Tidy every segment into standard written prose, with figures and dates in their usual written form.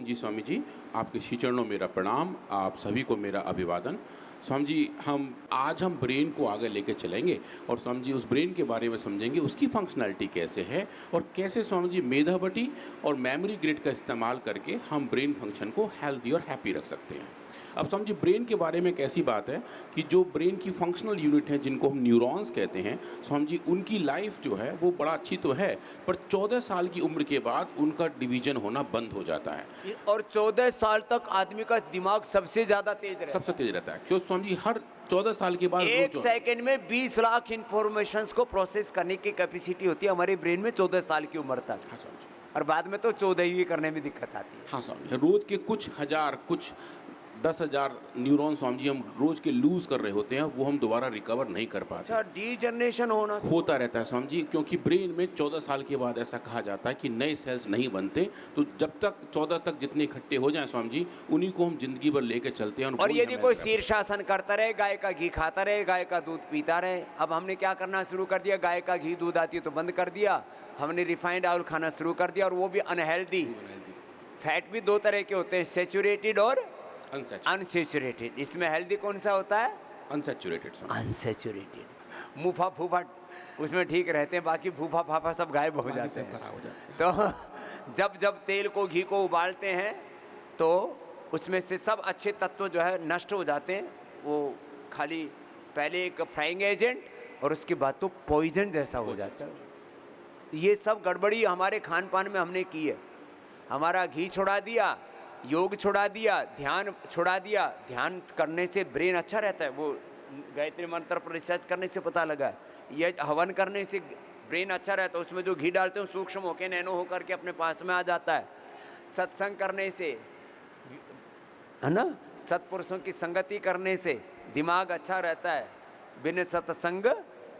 जी स्वामी जी, आपके श्री चरणों मेरा प्रणाम, आप सभी को मेरा अभिवादन। स्वामी जी, आज हम ब्रेन को आगे लेके चलेंगे और स्वामी जी उस ब्रेन के बारे में समझेंगे, उसकी फंक्शनैलिटी कैसे है और कैसे स्वामी जी मेधाबटी और मेमोरी ग्रिड का इस्तेमाल करके हम ब्रेन फंक्शन को हेल्दी और हैप्पी रख सकते हैं। अब स्वामी जी ब्रेन के बारे में एक ऐसी बात है कि जो ब्रेन की फंक्शनल यूनिट है जिनको हम न्यूरॉन्स कहते हैं, स्वामी जी उनकी लाइफ जो है वो बड़ा अच्छी तो है, पर 14 साल की उम्र के बाद उनका डिवीजन होना बंद हो जाता है। और 14 साल तक आदमी का दिमाग सबसे ज्यादा तेज रहता है। सबसे तेज रहता है क्यों स्वामी जी? हर 14 साल के बाद एक सेकंड में 20 लाख इंफॉर्मेशंस को प्रोसेस करने की कैपेसिटी होती है हमारे ब्रेन में 14 साल की उम्र तक। हाँ स्वामी जी। और बाद में तो 14वीं करने में दिक्कत आती है। हाँ स्वामी जी, रोज के कुछ हजार, कुछ 10,000 न्यूरॉन स्वामी जी हम रोज के लूज कर रहे होते हैं, वो हम दोबारा रिकवर नहीं कर पाते। अच्छा, डीजनरेशन होता रहता है स्वामी जी, क्योंकि ब्रेन में 14 साल के बाद ऐसा कहा जाता है कि नए सेल्स नहीं बनते, तो जब तक 14 तक जितने इकट्ठे हो जाएं स्वामी जी, उन्हीं को हम जिंदगी भर लेके चलते हैं। और यदि कोई शीर्षासन करता रहे, गाय का घी खाता रहे, गाय का दूध पीता रहे। अब हमने क्या करना शुरू कर दिया, गाय का घी दूध आती है तो बंद कर दिया, हमने रिफाइंड ऑयल खाना शुरू कर दिया, और वो भी अनहेल्दी। फैट भी दो तरह के होते हैं, सेचुरेटेड और अनसेचुरेटेड। इसमें हेल्दी कौन सा होता है? अनसेचुरेटेड। अनसेचुरेटेड मुफा फूफा उसमें ठीक रहते हैं, बाकी फूफा फाफा सब गायब हो जाते हैं। तो जब जब तेल को, घी को उबालते हैं तो उसमें से सब अच्छे तत्व जो है नष्ट हो जाते हैं। वो खाली पहले एक फ्राइंग एजेंट और उसके बाद तो पॉइजन जैसा हो जाता है। ये सब गड़बड़ी हमारे खान पान में हमने की है। हमारा घी छोड़ा दिया, योग छोड़ा दिया, ध्यान छोड़ा दिया। ध्यान करने से ब्रेन अच्छा रहता है, वो गायत्री मंत्र पर रिसर्च करने से पता लगा है। ये हवन करने से ब्रेन अच्छा रहता है, उसमें जो घी डालते हैं सूक्ष्म होकर नैनो होकर के अपने पास में आ जाता है। सत्संग करने से, है ना, सत्पुरुषों की संगति करने से दिमाग अच्छा रहता है। बिन सत्संग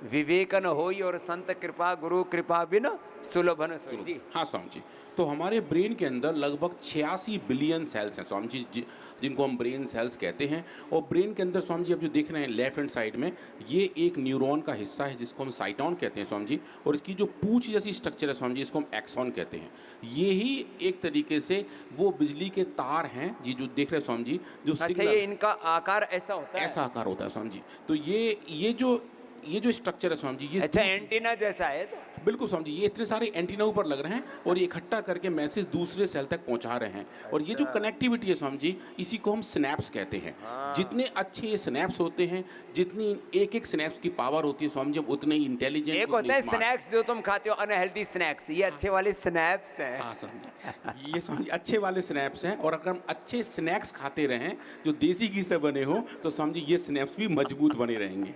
विवेक न होई और संत कृपा गुरु कृपा बिन सुलभ न सोई। जी हाँ स्वामी जी, तो हमारे ब्रेन के अंदर लगभग 86 बिलियन सेल्स हैं स्वामी जी, जिनको हम ब्रेन सेल्स कहते हैं। और ब्रेन के अंदर स्वामी जी अब जो देख रहे हैं लेफ्ट हैंड साइड में, ये एक न्यूरॉन का हिस्सा है जिसको हम साइटॉन कहते हैं स्वामी जी, और इसकी जो पूंछ जैसी स्ट्रक्चर है स्वामी जी, इसको हम एक्सॉन कहते हैं। ये ही एक तरीके से वो बिजली के तार हैं जी जो देख रहे हैं स्वामी जी, जो अच्छा, ये इनका आकार ऐसा होता है? ऐसा आकार होता है स्वामी जी। तो ये जो स्ट्रक्चर है स्वामी जी, ये अच्छा एंटीना जैसा है तो? बिल्कुल स्वामी जी, ये इतने सारे एंटीना ऊपर लग रहे हैं और ये इकट्ठा करके मैसेज दूसरे सेल तक पहुंचा रहे हैं। और ये जो कनेक्टिविटी है स्वामी जी, इसी को हम स्नैप्स कहते हैं। जितने अच्छे ये स्नैप्स होते हैं, जितनी एक एक स्नैप्स की पावर होती है स्वामी जी, उतने ही इंटेलिजेंट। एक होता है स्नैक्स जो तुम खाते हो, अनहेल्दी स्नैक्स, ये अच्छे वाले स्नैप्स हैं। हाँ स्वामी जी, ये स्वामी जी अच्छे वाले स्नैप्स हैं। और अगर हम अच्छे स्नैक्स खाते रहें जो देसी घी से बने हो, तो स्वामी जी ये स्नैप्स भी मजबूत बने रहेंगे।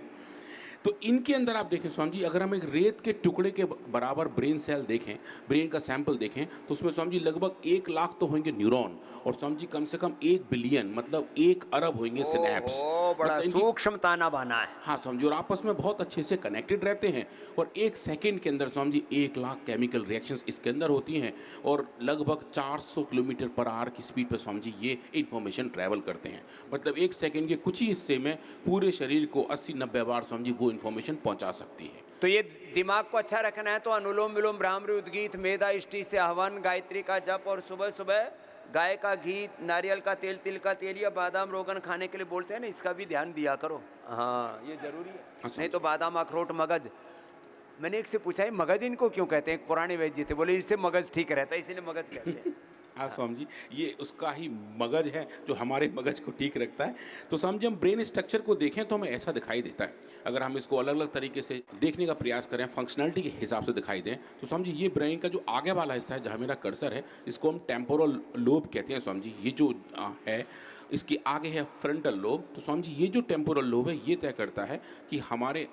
तो इनके अंदर आप देखें स्वामी जी, अगर हम एक रेत के टुकड़े के बराबर ब्रेन सेल देखें, ब्रेन का सैंपल देखें, तो उसमें स्वामी जी लगभग 1 लाख तो होंगे न्यूरॉन, और स्वामी जी कम से कम 1 बिलियन मतलब 1 अरब होंगे सिनैप्स। बड़ा सूक्ष्म ताना बाना है। हाँ स्वामी जी, और आपस में बहुत अच्छे से कनेक्टेड रहते हैं। और 1 सेकेंड के अंदर स्वामी जी 1 लाख केमिकल रिएक्शंस इसके अंदर होती हैं, और लगभग 400 किलोमीटर पर आवर की स्पीड पर स्वामी जी ये इन्फॉर्मेशन ट्रैवल करते हैं। मतलब 1 सेकेंड के कुछ ही हिस्से में पूरे शरीर को 80-90 बार स्वामी जी वो इन्फॉर्मेशन पहुंचा सकती है। तो ये दिमाग को अच्छा रखना है तो अनुलोम विलोम, भ्रामरी, उद्गीत, मेधा इष्टि से हवन, गायत्री का जप, और सुबह सुबह गाय का घी, नारियल का तेल, तिल का तेल या बादाम रोगन खाने के लिए बोलते हैं ना, इसका भी ध्यान दिया करो। हाँ, ये जरूरी है। अच्छा, नहीं तो बादाम, अखरोट, मगज। मैंने एक से पूछा है मगज इनको क्यों कहते हैं? पुराने वैद्य जी थे, बोले इससे मगज ठीक रहता है इसीलिए मगज कहते हैं। हाँ स्वामी जी, ये उसका ही मगज है जो हमारे मगज को ठीक रखता है। तो स्वामी जी हम ब्रेन स्ट्रक्चर को देखें तो हमें ऐसा दिखाई देता है। अगर हम इसको अलग अलग तरीके से देखने का प्रयास करें, फंक्शनैलिटी के हिसाब से दिखाई दें, तो स्वामी जी ये ब्रेन का जो आगे वाला हिस्सा है जहाँ मेरा कर्सर है, इसको हम टेम्पोरल लोब कहते हैं स्वामी जी। ये जो है इसके आगे है फ्रंटल लोब। तो स्वामी जी ये जो टेम्पोरल लोब है ये तय करता है कि हमारे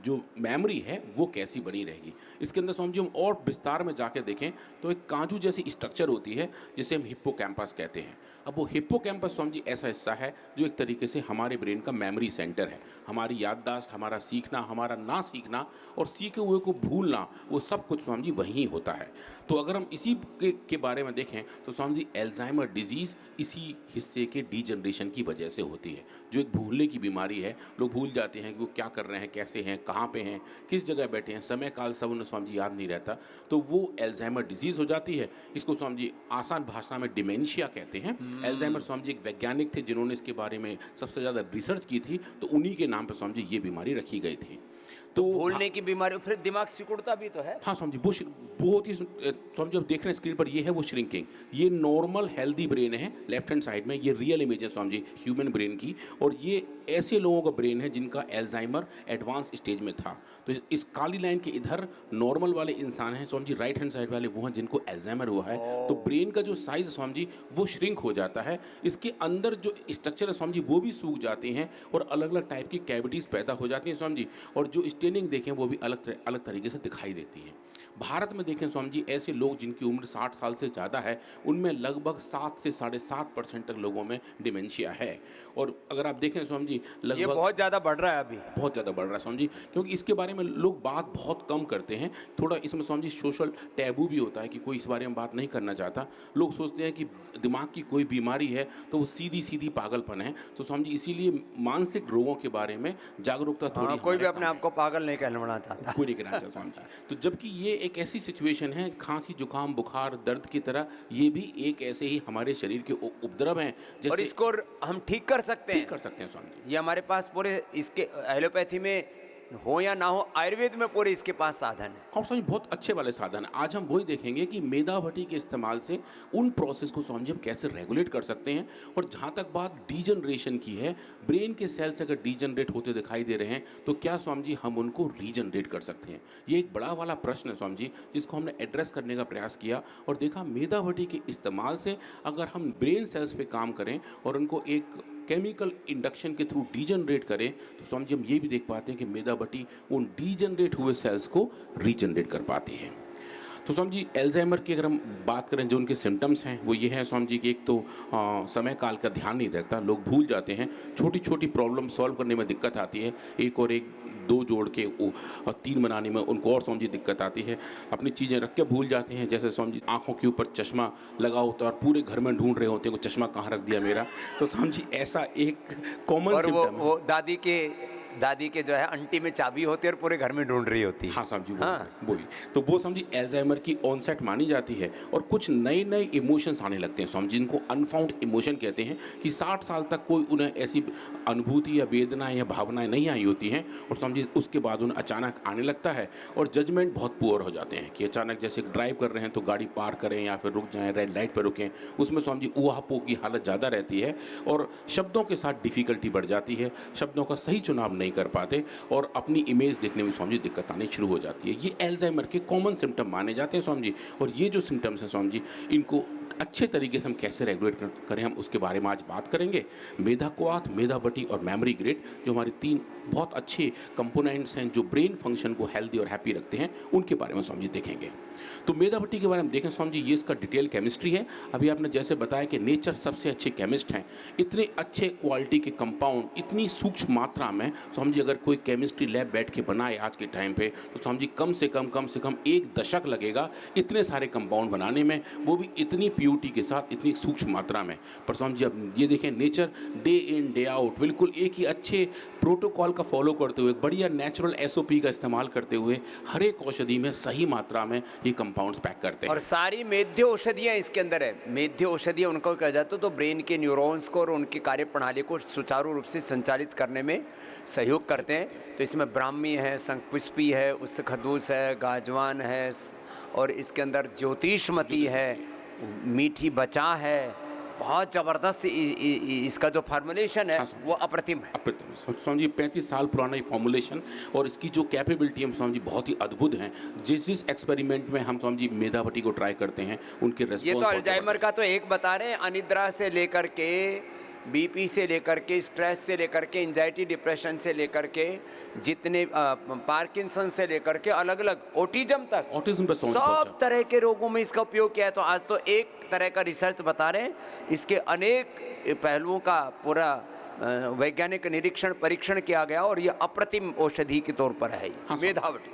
जो मेमोरी है वो कैसी बनी रहेगी। इसके अंदर स्वामी जी हम और विस्तार में जाके देखें तो एक काजू जैसी स्ट्रक्चर होती है जिसे हम हिप्पोकैम्पस कहते हैं। अब वो हिप्पोकैम्पस स्वामी जी ऐसा हिस्सा है जो एक तरीके से हमारे ब्रेन का मेमोरी सेंटर है। हमारी याददाश्त, हमारा सीखना, हमारा ना सीखना और सीखे हुए को भूलना, वो सब कुछ स्वामी जी वहीं होता है। तो अगर हम इसी के बारे में देखें तो स्वामी जी अल्जाइमर डिजीज़ इसी हिस्से के डीजनरेशन की वजह से होती है, जो एक भूलने की बीमारी है। लोग भूल जाते हैं कि वो क्या कर रहे हैं, कैसे हैं, कहाँ पे हैं, किस जगह बैठे हैं, समय काल सब उन्हें स्वामी जी याद नहीं रहता, तो वो अल्जाइमर डिजीज़ हो जाती है। इसको स्वामी जी आसान भाषा में डिमेंशिया कहते हैं। अल्जाइमर स्वामी जी एक वैज्ञानिक थे जिन्होंने इसके बारे में सबसे ज़्यादा रिसर्च की थी, तो उन्हीं के नाम पर स्वामी जी ये बीमारी रखी गई थी। तो भूलने की बीमारी, फिर दिमाग सिकुड़ता भी तो है। हाँ स्वामी जी, वो बहुत ही स्वामी जी आप देख रहे हैं स्क्रीन पर, ये है वो श्रिंकिंग। ये नॉर्मल हेल्दी ब्रेन है लेफ्ट हैंड साइड में, ये रियल इमेज है स्वामी जी ह्यूमन ब्रेन की, और ये ऐसे लोगों का ब्रेन है जिनका अल्जाइमर एडवांस स्टेज में था। तो इस काली लाइन के इधर नॉर्मल वाले इंसान हैं Swami ji, right hand side वाले वो हैं जिनको अल्जाइमर हुआ है। तो ब्रेन का जो साइज स्वामी जी वो श्रिंक हो जाता है, इसके अंदर जो स्ट्रक्चर है स्वामी जी वो भी सूख जाते हैं और अलग अलग टाइप की कैविटीज़ पैदा हो जाती हैं स्वामी जी, और जो स्टेनिंग देखें वो भी अलग तरीके से दिखाई देती है। भारत में देखें स्वामी जी, ऐसे लोग जिनकी उम्र 60 साल से ज़्यादा है उनमें लगभग 7 से 7.5% तक लोगों में डिमेंशिया है। और अगर आप देखें स्वामी जी, ये लगभग बहुत ज़्यादा बढ़ रहा है अभी। बहुत ज़्यादा बढ़ रहा है स्वामी जी, क्योंकि इसके बारे में लोग बात बहुत कम करते हैं। थोड़ा इसमें स्वामी जी सोशल टैबू भी होता है कि कोई इस बारे में बात नहीं करना चाहता। लोग सोचते हैं कि दिमाग की कोई बीमारी है तो वो सीधी सीधी पागलपन है। तो स्वामी जी इसीलिए मानसिक रोगों के बारे में जागरूकता थोड़ी कोई भी हमारे अपने काम आप को पागल नहीं कहलाना चाहता। कोई नहीं कहना चाहता स्वामी जी। तो जबकि ये एक ऐसी सिचुएशन है, खांसी, जुकाम, बुखार, दर्द की तरह ये भी एक ऐसे ही हमारे शरीर के उपद्रव हैं, और जैसे इसको हम ठीक कर सकते ठीक हैं। कर सकते हैं स्वामी जी। ये हमारे पास पूरे इसके एलोपैथी में हो या ना हो, आयुर्वेद में पूरे इसके पास साधन है। और स्वामी बहुत अच्छे वाले साधन हैं। आज हम वही देखेंगे कि मेधा भट्टी के इस्तेमाल से उन प्रोसेस को स्वामी जी हम कैसे रेगुलेट कर सकते हैं। और जहाँ तक बात डीजनरेशन की है, ब्रेन के सेल्स अगर डीजनरेट होते दिखाई दे रहे हैं तो क्या स्वामी जी हम उनको रीजनरेट कर सकते हैं? ये एक बड़ा वाला प्रश्न है स्वामी जी, जिसको हमने एड्रेस करने का प्रयास किया और देखा मेधा भट्टी के इस्तेमाल से अगर हम ब्रेन सेल्स पे काम करें और उनको एक केमिकल इंडक्शन के थ्रू डीजनरेट करें तो स्वामी जी हम ये भी देख पाते हैं कि मेधा भट्टी उन डीजनरेट हुए सेल्स को रीजनरेट कर पाती है। तो स्वामी जी अल्जाइमर की अगर हम बात करें, जो उनके सिम्टम्स हैं वो ये हैं स्वामी जी कि एक तो समय काल का ध्यान नहीं रहता, लोग भूल जाते हैं, छोटी छोटी प्रॉब्लम सॉल्व करने में दिक्कत आती है, एक और एक 2 जोड़ के 3 बनाने में उनको और स्वामी जी दिक्कत आती है, अपनी चीज़ें रख के भूल जाते हैं। जैसे स्वामी जी आँखों के ऊपर चश्मा लगा होता है और पूरे घर में ढूंढ रहे होते हैं वो चश्मा कहाँ रख दिया मेरा। तो स्वामी जी ऐसा एक कॉमन और सिम्टम है। वो दादी के जो है अंटी में चाबी होती है और पूरे घर में ढूंढ रही होती है। हाँ साहब जी, हाँ। वही तो वो समझी अल्जाइमर की ऑनसेट मानी जाती है। और कुछ नए नए इमोशंस आने लगते हैं स्वामी, जिनको अनफाउंड इमोशन कहते हैं, कि 60 साल तक कोई उन्हें ऐसी अनुभूति या वेदनाएं या भावनाएं नहीं आई होती हैं और समझिए उसके बाद उन्हें अचानक आने लगता है। और जजमेंट बहुत पुअर हो जाते हैं कि अचानक जैसे ड्राइव कर रहे हैं तो गाड़ी पार करें या फिर रुक जाएं, रेड लाइट पर रुकें, उसमें स्वामी जी ऊहापोह की हालत ज़्यादा रहती है और शब्दों के साथ डिफ़िकल्टी बढ़ जाती है, शब्दों का सही चुनाव नहीं कर पाते और अपनी इमेज देखने में स्वामी जी दिक्कत आनी शुरू हो जाती है। ये अल्जाइमर के कॉमन सिम्टम माने जाते हैं स्वामी जी। और ये जो सिम्टम्स हैं स्वामी जी, इनको अच्छे तरीके से हम कैसे रेगुलेट करें, हम उसके बारे में आज बात करेंगे। मेधा क्वाथ, मेधा भट्टी और मेमोरी ग्रिड, जो हमारे 3 बहुत अच्छे कंपोनेंट्स हैं जो ब्रेन फंक्शन को हेल्दी और हैप्पी रखते हैं, उनके बारे में स्वामी जी देखेंगे। तो मेधा भट्टी के बारे में देखें स्वामी जी, ये इसका डिटेल केमिस्ट्री है। अभी आपने जैसे बताया कि नेचर सबसे अच्छे केमिस्ट हैं, इतने अच्छे क्वालिटी के कंपाउंड इतनी सूक्ष्म मात्रा में स्वामी जी अगर कोई केमिस्ट्री लैब बैठ के बनाए आज के टाइम पे तो स्वामी जी कम से कम 1 दशक लगेगा इतने सारे कंपाउंड बनाने में, वो भी इतनी प्योरिटी के साथ, इतनी सूक्ष्म मात्रा में। पर स्वामी जी अब ये देखें, nature day in day out बिल्कुल एक ही अच्छे प्रोटोकॉल का फॉलो करते हुए, बढ़िया नेचुरल SOP का इस्तेमाल करते हुए हर एक औषधि में सही मात्रा में ये कंपाउंड्स पैक करते हैं। और सारी मेध्य औषधियाँ इसके अंदर है। मेध्य औषधियाँ उनको कहा जाता है तो ब्रेन के न्यूरॉन्स को और उनकी कार्य प्रणाली को सुचारू रूप से संचालित करने में सहयोग करते हैं। तो इसमें ब्राह्मी है, शंखपुष्पी है, उस्सखदूस है, गाजवान है, और इसके अंदर ज्योतिषमती है, मीठी बचा है। बहुत ज़बरदस्त इसका जो फार्मूलेशन है वो अप्रतिम है। अप्रतिम स्वामी जी, 35 साल पुराना ये फॉर्मुलेशन और इसकी जो कैपेबिलिटी है स्वामी जी बहुत ही अद्भुत हैं। जिस एक्सपेरिमेंट में हम स्वामी जी मेधा भट्टी को ट्राई करते हैं उनके रेस्पॉन्स। ये तो अल्जाइमर का तो एक बता रहे हैं, अनिद्रा से लेकर के बीपी से लेकर के, स्ट्रेस से लेकर के, एंजाइटी डिप्रेशन से लेकर के, जितने पार्किंसन से लेकर के अलग अलग ऑटिज्म तक, ऑटिज्म पे सब तरह के रोगों में इसका उपयोग किया है। तो आज तो एक तरह का रिसर्च बता रहे हैं, इसके अनेक पहलुओं का पूरा वैज्ञानिक निरीक्षण परीक्षण किया गया और ये अप्रतिम औषधि के तौर पर है मेधावटी।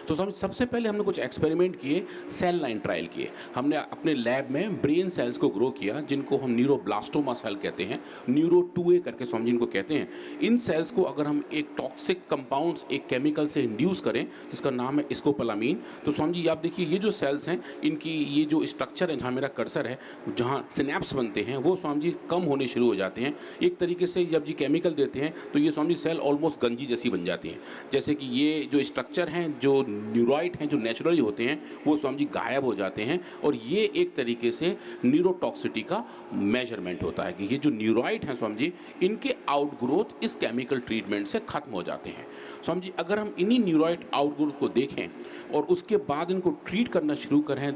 तो सबसे पहले हमने कुछ एक्सपेरिमेंट किए, सेल लाइन ट्रायल किए। हमने अपने लैब में ब्रेन सेल्स को ग्रो किया, जिनको हम न्यूरोब्लास्टोमा सेल कहते हैं, न्यूरो 2A करके स्वामी जिनको कहते हैं। इन सेल्स को अगर हम एक टॉक्सिक कंपाउंड्स, एक केमिकल से इंड्यूस करें जिसका नाम है स्कोपोलामीन, तो स्वामी जी आप देखिए ये जो सेल्स हैं, इनकी ये जो स्ट्रक्चर है, जहाँ मेरा कर्सर है, जहाँ सिनेप्स बनते हैं, वो स्वामी जी कम होने शुरू हो जाते हैं। एक तरीके से जब जी केमिकल देते हैं तो ये स्वामी सेल ऑलमोस्ट गंजी जैसी बन जाती हैं। जैसे कि ये जो स्ट्रक्चर हैं, जो न्यूरॉइड हैं, जो नेचुरली होते हैं, वो स्वामी जी गायब हो जाते हैं। और ये एक तरीके से न्यूरोटॉक्सिटी का मेजरमेंट होता है कि ये जो न्यूरॉइड हैं स्वामी जी, इनके आउटग्रोथ इस केमिकल ट्रीटमेंट से खत्म हो जाते हैं। स्वामी जी अगर हम इन्हीं न्यूरॉइड आउटग्रोथ को देखें और उसके बाद इनको ट्रीट करना शुरू करें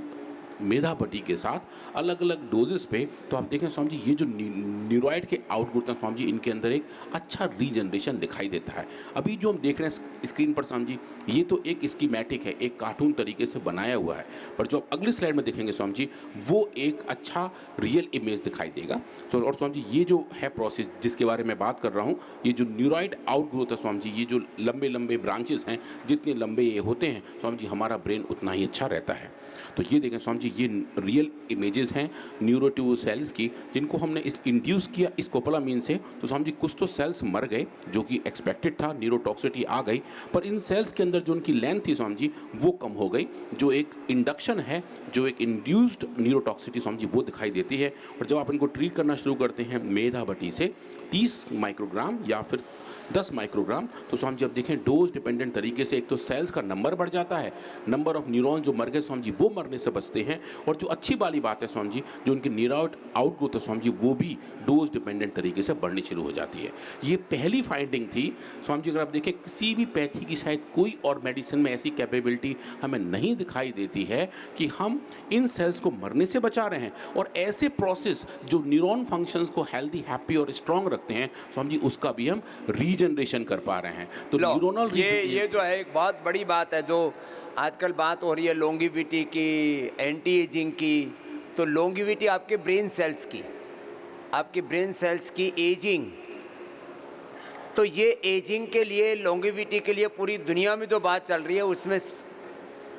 मेधावटी के साथ अलग अलग डोजेस पे, तो आप देखें स्वामी जी ये जो न्यूरॉइड के आउटग्रोथ हैं स्वामी जी, इनके अंदर एक अच्छा रीजनरेशन दिखाई देता है। अभी जो हम देख रहे हैं स्क्रीन पर स्वामी जी, ये तो एक स्कीमेटिक है, एक कार्टून तरीके से बनाया हुआ है, पर जो आप अगली स्लाइड में देखेंगे स्वामी जी, वो एक अच्छा रियल इमेज दिखाई देगा। तो और स्वामी जी ये जो है प्रोसेस जिसके बारे में बात कर रहा हूँ, ये जो न्यूरॉइड आउटग्रोथ है स्वामी जी, ये जो लंबे लंबे ब्रांचेस हैं, जितने लंबे ये होते हैं स्वामी जी, हमारा ब्रेन उतना ही अच्छा रहता है। तो ये देखें स्वामी जी, ये रियल इमेजेस हैं न्यूरो 2 सेल्स की, जिनको हमने इंड्यूस किया स्कोपोलामीन से। तो स्वामी जी कुछ तो सेल्स मर गए, जो कि एक्सपेक्टेड था, न्यूरोटॉक्सिटी आ गई, पर इन सेल्स के अंदर जो उनकी लेंथ थी स्वामी जी, वो कम हो गई। जो एक इंडक्शन है, जो एक इंड्यूस्ड न्यूरोटॉक्सिटी स्वामी जी, वो दिखाई देती है। और जब आप इनको ट्रीट करना शुरू करते हैं मेधावटी से 30 माइक्रोग्राम या फिर 10 माइक्रोग्राम, तो स्वामी जी अब देखें डोज डिपेंडेंट तरीके से एक तो सेल्स का नंबर बढ़ जाता है, नंबर ऑफ न्यूरॉन जो मर गए स्वामी जी वो मरने से बचते हैं। और जो अच्छी वाली बात है स्वामी जी, जो उनकी न्यूरॉइड आउटग्रोथ है स्वामी जी, वो भी डोज डिपेंडेंट तरीके से बढ़नी शुरू हो जाती है। ये पहली फाइंडिंग थी स्वामी जी। अगर आप देखें किसी भी पैथी की शायद कोई और मेडिसिन में ऐसी कैपेबिलिटी हमें नहीं दिखाई देती है कि हम इन सेल्स को मरने से बचा रहे हैं और ऐसे प्रोसेस जो न्यूरॉन फंक्शंस को हेल्दी, हैप्पी और स्ट्रॉन्ग रखते हैं स्वामी जी, उसका भी हम रीजनरेशन कर पा रहे हैं। तो न्यूरोनल ये जो है एक बहुत बड़ी बात है, जो आजकल बात हो रही है लॉन्गिविटी की, एंटी एजिंग की। तो लॉन्गिविटी आपके ब्रेन सेल्स की, आपके ब्रेन सेल्स की एजिंग, तो ये एजिंग के लिए, लॉन्गिविटी के लिए पूरी दुनिया में जो बात चल रही है उसमें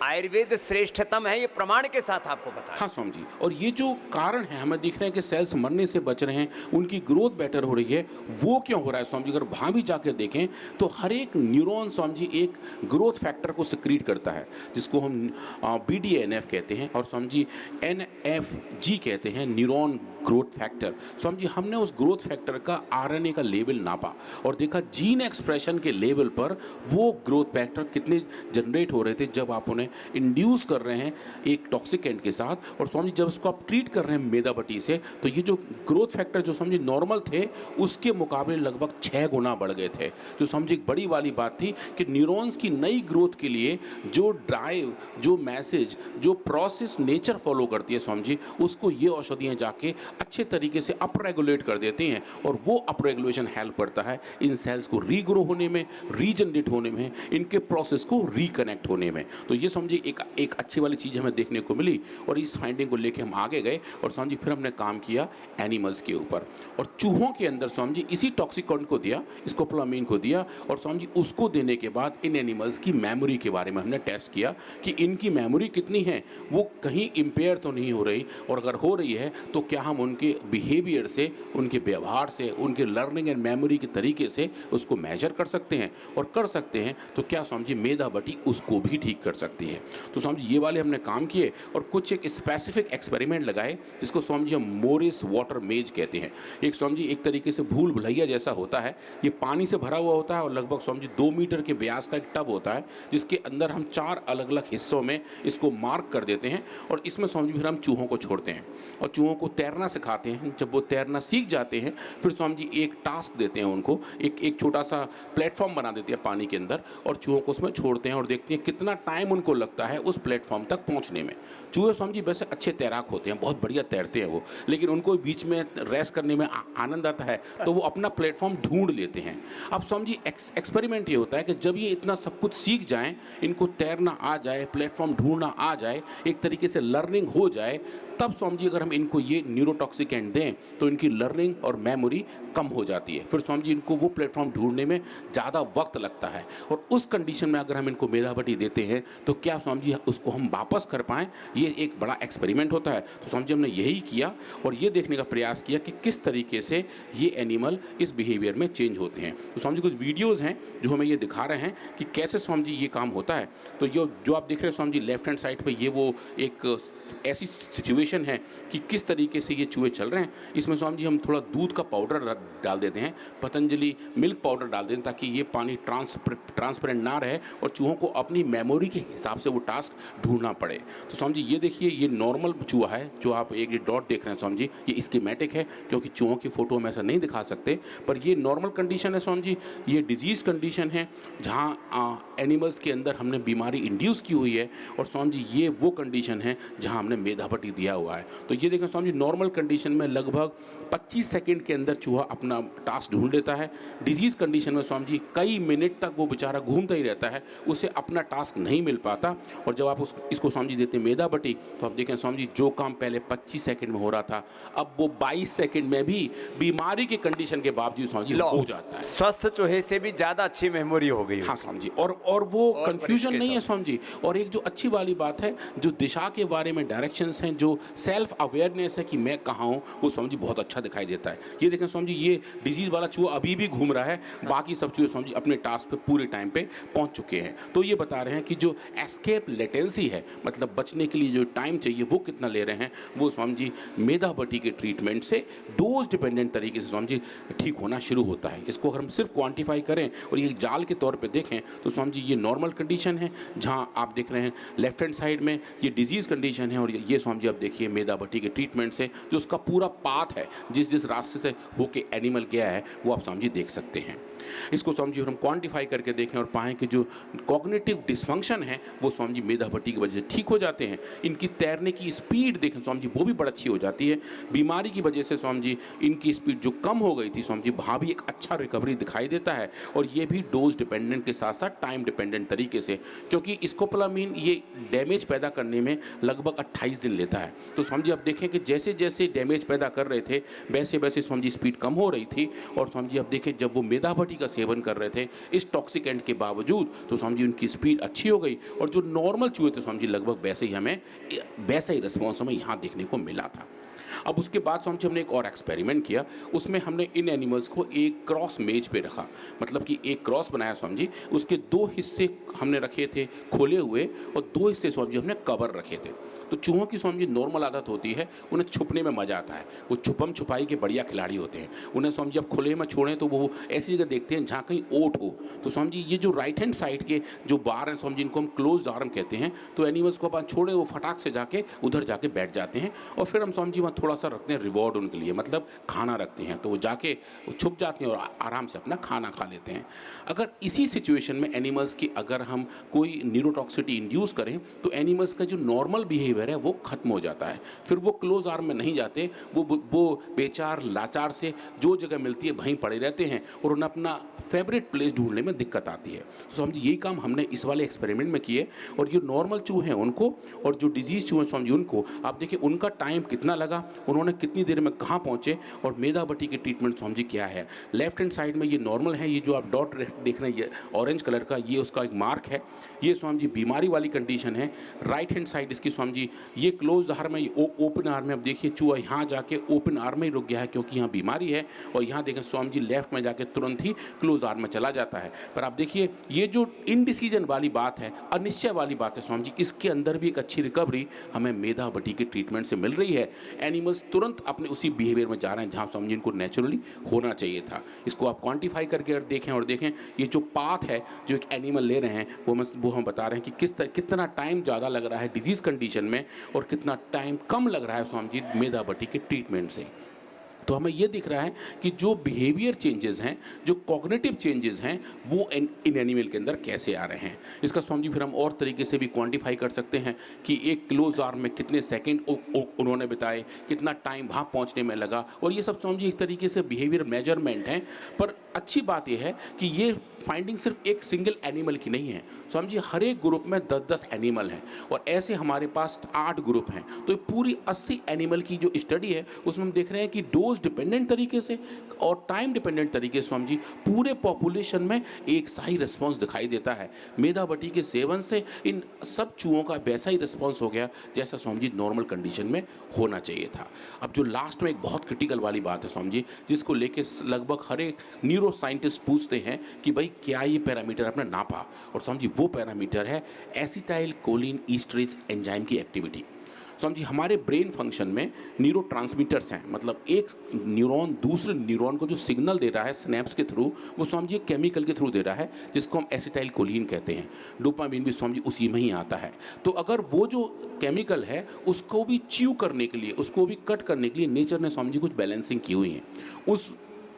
आयुर्वेद श्रेष्ठतम है, ये प्रमाण के साथ आपको बताया। हाँ स्वामी जी, और ये जो कारण है हमें दिख रहे हैं कि सेल्स मरने से बच रहे हैं, उनकी ग्रोथ बेटर हो रही है, वो क्यों हो रहा है स्वामी जी? अगर वहाँ भी जाकर देखें तो हर एक न्यूरॉन स्वामी जी एक ग्रोथ फैक्टर को सिक्रीट करता है, जिसको हम BDNF कहते हैं, और स्वामी जी NFG कहते हैं, neuron growth factor. Swami ji हमने उस ग्रोथ फैक्टर का RNA का लेवल नापा और देखा जीन एक्सप्रेशन के लेवल पर वो ग्रोथ फैक्टर कितने जनरेट हो रहे थे जब आप उन्हें इंड्यूस कर रहे हैं एक टॉक्सिकेंट के साथ। और स्वामी जी जब इसको आप ट्रीट कर रहे हैं मेधावटी से, तो ये जो ग्रोथ फैक्टर जो स्वामी जी नॉर्मल थे उसके मुकाबले लगभग 6 गुना बढ़ गए थे। जो स्वामी जी एक बड़ी वाली बात थी कि न्यूरॉन्स की नई ग्रोथ के लिए जो ड्राइव, जो मैसेज, जो प्रोसेस नेचर फॉलो करती है स्वामी जी, उसको ये औषधियाँ जाके अच्छे तरीके से अप रेगुलेट कर देती हैं और वो अप रेगुलेशन हेल्प करता है इन सेल्स को रीग्रो होने में, रीजनरेट होने में, इनके प्रोसेस को रिकनेक्ट होने में। तो ये समझिए एक अच्छी वाली चीज़ हमें देखने को मिली और इस फाइंडिंग को लेके हम आगे गए और समझिए फिर हमने काम किया एनिमल्स के ऊपर और चूहों के अंदर समझिए इसी टॉक्सिकॉन को दिया, स्कोपोलामीन को दिया और समझिए उसको देने के बाद इन एनिमल्स की मेमोरी के बारे में हमने टेस्ट किया कि इनकी मेमोरी कितनी है, वो कहीं इम्पेयर तो नहीं हो रही, और अगर हो रही है तो क्या हम उनके बिहेवियर से, उनके व्यवहार से, उनके लर्निंग एंड मेमोरी के तरीके से उसको मेजर कर सकते हैं, और कर सकते हैं तो क्या समझिए मेधावटी उसको भी ठीक कर सकती है। तो समझिए ये वाले हमने काम किए और कुछ एक स्पेसिफिक एक्सपेरिमेंट लगाए जिसको समझिए मोरिस वाटर मेज कहते हैं। एक समझिए एक तरीके से भूल भुलैया जैसा होता है, ये पानी से भरा हुआ होता है और लगभग समझिए 2 मीटर के व्यास का एक टब होता है जिसके अंदर हम 4 अलग अलग हिस्सों में इसको मार्क कर देते हैं और इसमें समझिए फिर हम चूहों को छोड़ते हैं और चूहों को तैरना सिखाते हैं, जब वो तैरना सीख जाते हैं फिर स्वामी जी एक टास्क देते हैं उनको, एक छोटा सा प्लेटफॉर्म बना देते हैं पानी के अंदर और चूहों को उसमें छोड़ते हैं और देखते हैं कितना टाइम उनको लगता है उस प्लेटफॉर्म तक पहुंचने में। चूहे स्वामी जी वैसे अच्छे तैराक होते हैं, बहुत बढ़िया तैरते हैं वो, लेकिन उनको बीच में रेस्ट करने में आनंद आता है तो वो अपना प्लेटफॉर्म ढूंढ लेते हैं। अब स्वामी जी एक्सपेरिमेंट ये होता है कि जब ये इतना सब कुछ सीख जाएं, इनको तैरना आ जाए, प्लेटफॉर्म ढूंढना आ जाए, एक तरीके से लर्निंग हो जाए, तब स्वामी जी अगर हम इनको ये न्यूरोटॉक्सिकेंट दें तो इनकी लर्निंग और मेमोरी कम हो जाती है। फिर स्वामी जी इनको वो प्लेटफॉर्म ढूंढने में ज़्यादा वक्त लगता है और उस कंडीशन में अगर हम इनको मेधावटी देते हैं तो क्या स्वामी जी उसको हम वापस कर पाएँ, ये एक बड़ा एक्सपेरिमेंट होता है। तो स्वामी जी हमने यही किया और ये देखने का प्रयास किया कि किस तरीके से ये एनिमल इस बिहेवियर में चेंज होते हैं। तो स्वामी जी कुछ वीडियोज़ हैं जो हमें ये दिखा रहे हैं कि कैसे स्वामी जी ये काम होता है। तो ये जो आप देख रहे हैं Swami ji left hand side पे, ये वो एक ऐसी सिचुएशन है कि किस तरीके से ये चूहे चल रहे हैं। इसमें स्वामी जी हम थोड़ा दूध का पाउडर डाल देते हैं, पतंजलि मिल्क पाउडर डाल देते हैं ताकि ये पानी ट्रांसपेरेंट ना रहे और चूहों को अपनी मेमोरी के हिसाब से वो टास्क ढूंढना पड़े। तो स्वामी जी ये देखिए, ये नॉर्मल चूहा है जो आप एक डॉट देख रहे हैं स्वामी जी, ये स्कीमेटिक है क्योंकि चूहों की फ़ोटो हम ऐसा नहीं दिखा सकते, पर ये नॉर्मल कंडीशन है स्वामी जी। ये डिजीज़ कंडीशन है जहाँ एनिमल्स के अंदर हमने बीमारी इंड्यूस की हुई है और स्वामी जी ये वो कंडीशन है जहाँ हमने मेधावटी दिया हुआ है। तो ये देखें स्वामी जी, नॉर्मल कंडीशन में लगभग 25 सेकंड के अंदर चूहा अपना टास्क ढूंढ लेता है। डिजीज़ कंडीशन में स्वामी जी कई मिनट तक वो बेचारा घूमता ही रहता है, उसे अपना टास्क नहीं मिल पाता। और जब आप इसको स्वामी जी देते हैं मेधावटी तो आप देखें स्वामी जी जो काम पहले 25 सेकंड में हो रहा था अब वो 22 सेकंड में भी बीमारी के कंडीशन के बावजूद स्वामी जी हो जाता है। स्वस्थ चूहे से भी ज़्यादा अच्छी मेमोरी हो गई। हाँ स्वामी जी, और वो कंफ्यूजन नहीं है स्वामी जी। और एक जो अच्छी वाली बात है, जो दिशा के बारे में डायरेक्शंस हैं, जो सेल्फ अवेयरनेस है कि मैं कहाँ हूँ, वो स्वामी जी बहुत अच्छा दिखाई देता है। ये देखें स्वामी जी, ये डिजीज़ वाला चूहा अभी भी घूम रहा है, बाकी सब चूहे स्वामी जी अपने टास्क पे पूरे टाइम पे पहुँच चुके हैं। तो ये बता रहे हैं कि जो एस्केप लेटेंसी है, मतलब बचने के लिए जो टाइम चाहिए वो कितना ले रहे हैं, वो स्वामी जी मेधावटी के ट्रीटमेंट से डोज डिपेंडेंट तरीके से स्वामी जी ठीक होना शुरू होता है। इसको अगर हम सिर्फ क्वान्टिफाई करें और ये जाल के तौर पर देखें तो स्वामी जी ये नॉर्मल कंडीशन है जहाँ आप देख रहे हैं लेफ्ट हैंड साइड में ये डिजीज़ कंडीशन है और ये स्वामी जी आप देखिए मेधावटी के ट्रीटमेंट से जो उसका पूरा पाथ है, जिस रास्ते से होके एनिमल गया है, वो आप स्वामी जी देख सकते हैं। इसको स्वामी जी हम क्वांटिफाई करके देखें और पाएं कि जो कॉग्निटिव डिसफंक्शन है वो स्वामी जी मेधावटी की वजह से ठीक हो जाते हैं। इनकी तैरने की स्पीड देखें स्वामी जी वो भी बड़ी अच्छी हो जाती है। बीमारी की वजह से स्वामी जी इनकी स्पीड जो कम हो गई थी स्वामी जी, वहाँ भी एक अच्छा रिकवरी दिखाई देता है और ये भी डोज डिपेंडेंट के साथ साथ टाइम डिपेंडेंट तरीके से, क्योंकि स्कोपोलामीन ये डैमेज पैदा करने में लगभग 28 दिन लेता है। तो स्वामी जी आप देखें कि जैसे जैसे डैमेज पैदा कर रहे थे वैसे वैसे स्वामी जी स्पीड कम हो रही थी और स्वामी जी आप देखें जब वो मेधावटी का सेवन कर रहे थे इस टॉक्सिकेंट के बावजूद तो स्वामी जी उनकी स्पीड अच्छी हो गई और जो नॉर्मल चूहे थे स्वामी जी लगभग वैसे ही रिस्पॉन्स हमें यहाँ देखने को मिला था। अब उसके बाद स्वामी जी हमने एक और एक्सपेरिमेंट किया, उसमें हमने इन एनिमल्स को एक क्रॉस मेज पे रखा, मतलब कि एक क्रॉस बनाया स्वामी जी, उसके 2 हिस्से हमने रखे थे खोले हुए और 2 हिस्से स्वामी जी हमने कवर रखे थे। तो चूहों की स्वामी जी नॉर्मल आदत होती है, उन्हें छुपने में मज़ा आता है, वो छुपम छुपाई के बढ़िया खिलाड़ी होते हैं। उन्हें स्वामी जी अब खुले में छोड़ें तो वो ऐसी जगह देखते हैं जहाँ कहीं ओट हो। तो स्वामी जी ये जो राइट हैंड साइड के जो बार हैं स्वामी जी, इनको हम क्लोज आर्म कहते हैं। तो एनिमल्स को अपन छोड़ें वो फटाक से जाके उधर जाके बैठ जाते हैं और फिर हम स्वामी जी वहाँ थोड़ा सा रखते हैं रिवॉर्ड उनके लिए, मतलब खाना रखते हैं, तो वो जाके छुप जाते हैं और आराम से अपना खाना खा लेते हैं। अगर इसी सिचुएशन में एनिमल्स की अगर हम कोई न्यूरोटॉक्सिटी इंड्यूस करें तो एनिमल्स का जो नॉर्मल बिहेवियर है वो खत्म हो जाता है। फिर वो क्लोज आर्म में नहीं जाते, वो बेचार लाचार से जो जगह मिलती है वहीं पड़े रहते हैं और उन्हें अपना फेवरेट प्लेस ढूंढने में दिक्कत आती है। तो समझिए यही काम हमने इस वाले एक्सपेरिमेंट में किए और ये नॉर्मल चूहे हैं उनको और जो डिजीज चूहे समझिए उनको आप देखिए उनका टाइम कितना लगा, उन्होंने कितनी देर में कहाँ पहुँचे और मेधावटी की ट्रीटमेंट समझिए क्या है। लेफ्ट हैंड साइड में ये नॉर्मल है, ये जो आप डॉट देख रहे हैं ये ऑरेंज कलर का, ये उसका एक मार्क है, ये स्वामी जी बीमारी वाली कंडीशन है। राइट हैंड साइड इसकी स्वामी जी ये क्लोज आर्म में, ये ओपन आर्म में। अब देखिए चूहा यहाँ जाके ओपन आर्म में ही रुक गया है क्योंकि यहाँ बीमारी है और यहाँ देखें स्वामी जी लेफ्ट में जाके तुरंत ही क्लोज आर्म में चला जाता है। पर आप देखिए ये जो इनडिसीजन वाली बात है, अनिश्चय वाली बात है स्वामी जी, इसके अंदर भी एक अच्छी रिकवरी हमें मेधावटी के ट्रीटमेंट से मिल रही है। एनिमल एनिमल्स तुरंत अपने उसी बिहेवियर में जा रहे हैं जहाँ स्वामी जी इनको नेचुरली होना चाहिए था। इसको आप क्वांटिफाई करके अगर देखें ये जो पाथ है जो एक एनिमल ले रहे हैं वो हम बता रहे हैं कि कितना टाइम ज़्यादा लग रहा है डिजीज़ कंडीशन में और कितना टाइम कम लग रहा है स्वामी जी मेधावटी के ट्रीटमेंट से। तो हमें ये दिख रहा है कि जो बिहेवियर चेंजेस हैं, जो कॉग्निटिव चेंजेस हैं, वो इन एनिमल के अंदर कैसे आ रहे हैं। इसका स्वामी जी फिर हम और तरीके से भी क्वांटिफाई कर सकते हैं कि एक क्लोज आर्म में कितने सेकंड उन्होंने बिताए, कितना टाइम वहाँ पहुँचने में लगा, और ये सब स्वामी जी एक तरीके से बिहेवियर मेजरमेंट हैं। पर अच्छी बात यह है कि ये फाइंडिंग सिर्फ एक सिंगल एनिमल की नहीं है स्वामी जी, हर एक ग्रुप में 10-10 एनिमल हैं और ऐसे हमारे पास 8 ग्रुप हैं। तो ये पूरी 80 एनिमल की जो स्टडी है उसमें हम देख रहे हैं कि डोज डिपेंडेंट तरीके से और टाइम डिपेंडेंट तरीके से स्वामी जी पूरे पॉपुलेशन में एक सही रिस्पॉन्स दिखाई देता है। मेधावटी के सेवन से इन सब चूहों का वैसा ही रिस्पॉन्स हो गया जैसा स्वामी जी नॉर्मल कंडीशन में होना चाहिए था। अब जो लास्ट में एक बहुत क्रिटिकल वाली बात है स्वामी जी, जिसको लेके लगभग हर एक न्यूरो साइंटिस्ट पूछते हैं कि भाई क्या ये पैरामीटर आपने नापा, और स्वामी जी वो पैरामीटर है एसिटाइल कोलिन ईस्टरेज एंजाइम की एक्टिविटी। स्वामी जी हमारे ब्रेन फंक्शन में न्यूरो ट्रांसमीटर्स हैं, मतलब एक न्यूरॉन दूसरे न्यूरॉन को जो सिग्नल दे रहा है स्नैप्स के थ्रू, वो स्वामी जी केमिकल के थ्रू दे रहा है जिसको हम एसिटाइल कोलिन कहते हैं। डोपामिन भी स्वामी जी उसी में ही आता है। तो अगर वो जो केमिकल है उसको भी च्यू करने के लिए, उसको भी कट करने के लिए नेचर ने स्वामी जी कुछ बैलेंसिंग की हुई है। उस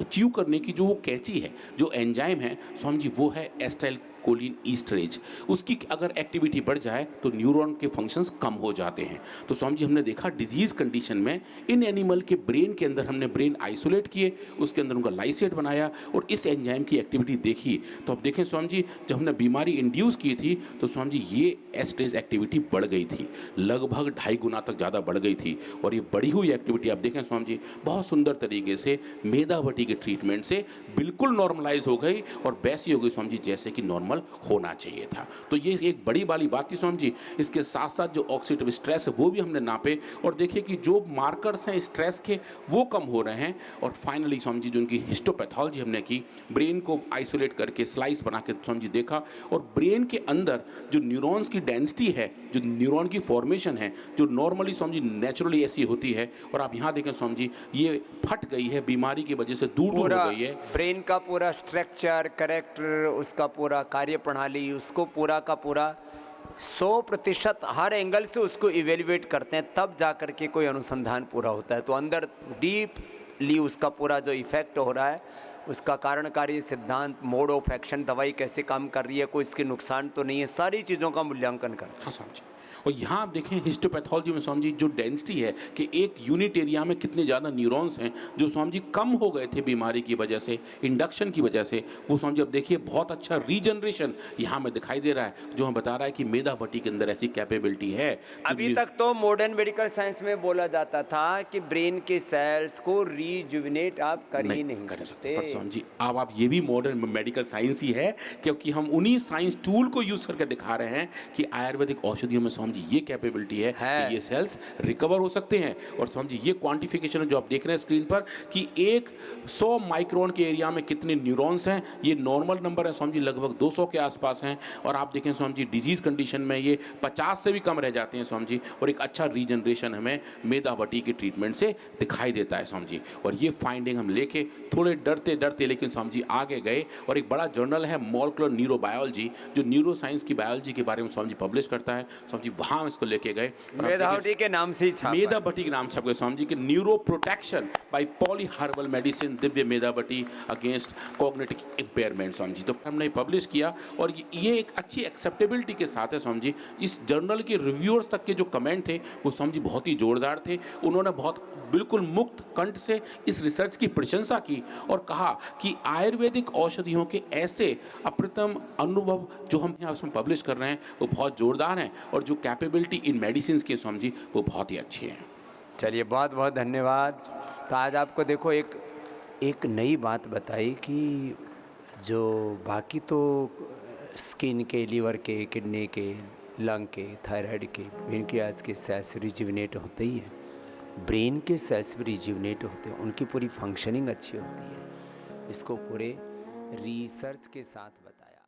च्यू करने की जो वो कैंची है, जो एंजाइम है स्वामी जी, वो है एसिटाइल कोलिन ईस्टरेज। उसकी अगर एक्टिविटी बढ़ जाए तो न्यूरॉन के फंक्शंस कम हो जाते हैं। तो स्वामी जी हमने देखा डिजीज कंडीशन में इन एनिमल के ब्रेन के अंदर हमने ब्रेन आइसोलेट किए, उसके अंदर उनका लाइसेट बनाया और इस एंजाइम की एक्टिविटी देखी। तो अब देखें स्वामी जी, जब हमने बीमारी इंड्यूस की थी तो स्वामी जी ये एस्ट्रेज एक्टिविटी बढ़ गई थी, लगभग 2.5 गुना तक ज़्यादा बढ़ गई थी। और ये बढ़ी हुई एक्टिविटी आप देखें स्वामी जी बहुत सुंदर तरीके से मेधावटी के ट्रीटमेंट से बिल्कुल नॉर्मलाइज हो गई और वैसी हो गई स्वामी जी जैसे कि नॉर्मल होना चाहिए था। तो ये एक बड़ी वाली बात थी स्वामी जी। इसके साथ साथ जो ऑक्सीडेटिव स्ट्रेस है वो भी हमने नापे और देखे कि जो मार्कर्स हैं स्ट्रेस के वो कम हो रहे हैं। और फाइनली स्वामी जी जो उनकी हिस्टोपैथोलॉजी हमने की, ब्रेन को आइसोलेट करके स्लाइस बना के स्वामी जी देखा, और ब्रेन के अंदर जो न्यूरॉन्स की डेंसिटी है, जो न्यूरॉन की फॉर्मेशन है, जो नॉर्मली स्वामी जी नेचुरली ऐसी होती है, और आप यहाँ देखें स्वामी जी ये फट गई है बीमारी की वजह से, दूर दूर हो गई है। ब्रेन का पूरा स्ट्रक्चर, कैरेक्टर, उसका पूरा कार्य प्रणाली, उसको पूरा का पूरा 100% हर एंगल से उसको इवेल्युएट करते हैं, तब जा कर के कोई अनुसंधान पूरा होता है। तो अंदर डीपली उसका पूरा जो इफेक्ट हो रहा है, उसका कारणकारी सिद्धांत, मोड ऑफ एक्शन, दवाई कैसे काम कर रही है, कोई इसके नुकसान तो नहीं है, सारी चीज़ों का मूल्यांकन करते हैं। हाँ स्वामी जी। और यहाँ आप देखें हिस्टोपैथोलॉजी में स्वामी जी जो डेंसिटी है कि एक यूनिट एरिया में कितने ज़्यादा न्यूरॉन्स हैं जो स्वामी जी कम हो गए थे बीमारी की वजह से, इंडक्शन की वजह से, वो स्वामी जी अब देखिए बहुत अच्छा रीजनरेशन यहाँ में दिखाई दे रहा है, जो हमें बता रहा है कि मेधावटी के अंदर ऐसी कैपेबिलिटी है। अभी तक तो मॉडर्न मेडिकल साइंस में बोला जाता था कि ब्रेन के सेल्स को रीजुविनेट आप कर ही नहीं सकते। पर स्वामी जी अब आप ये भी मॉडर्न मेडिकल साइंस ही है, क्योंकि हम उन्हीं साइंस टूल को यूज़ करके दिखा रहे हैं कि आयुर्वेदिक औषधियों में स्वामी ये कैपेबिलिटी है कि ये सेल्स रिकवर हो सकते हैं। और समझिए ये क्वांटिफिकेशन जो आप देख रहे हैं स्क्रीन पर कि एक 100 माइक्रोन के एरिया में कितने न्यूरॉन्स हैं, ये नॉर्मल नंबर है समझिए लगभग 200 के आसपास हैं। और आप देखें समझिए डिजीज कंडीशन में ये 50 से भी कम रह जाते हैं समझिए। और एक अच्छा रीजनरेशन हमें मेधावटी के ट्रीटमेंट से दिखाई देता है समझिए। और ये फाइंडिंग हम लेके थोड़े डरते डरते लेकिन समझिए आगे गए, और एक बड़ा जर्नल है मॉलिक्यूलर न्यूरोबायोलॉजी जो न्यूरो साइंस की बायोलॉजी के बारे में समझिए पब्लिश करता है समझिए, वहाँ इसको लेके गए। मेधावटी के नाम से छापा, मेधावटी के नाम छप गए स्वामी जी के neuro protection bye poly herbal medicine Divya मेधावटी against cognitive impairment Swami ji. तो हमने पब्लिश किया और ये एक अच्छी एक्सेप्टेबिलिटी के साथ है स्वामी जी। इस जर्नल के रिव्यूअर्स तक के जो कमेंट थे वो स्वामी जी बहुत ही जोरदार थे। उन्होंने बहुत बिल्कुल मुक्त कंठ से इस रिसर्च की प्रशंसा की और कहा कि आयुर्वेदिक औषधियों के ऐसे अप्रतिम अनुभव जो हम यहाँ उसमें पब्लिश कर रहे हैं वो बहुत जोरदार हैं, और जो कैपेबिलिटी इन मेडिसिन की स्वामी जी वो बहुत ही अच्छी है। चलिए बहुत बहुत धन्यवाद। तो आज आपको देखो एक नई बात बताई कि जो बाकी तो स्किन के, लीवर के, किडनी के, लंग के, थायराइड के, पेनक्रियाज के सेल्स रिजुविनेट होते ही हैं, ब्रेन के सेल्स भी रिजुविनेट होते हैं, उनकी पूरी फंक्शनिंग अच्छी होती है। इसको पूरे रिसर्च के साथ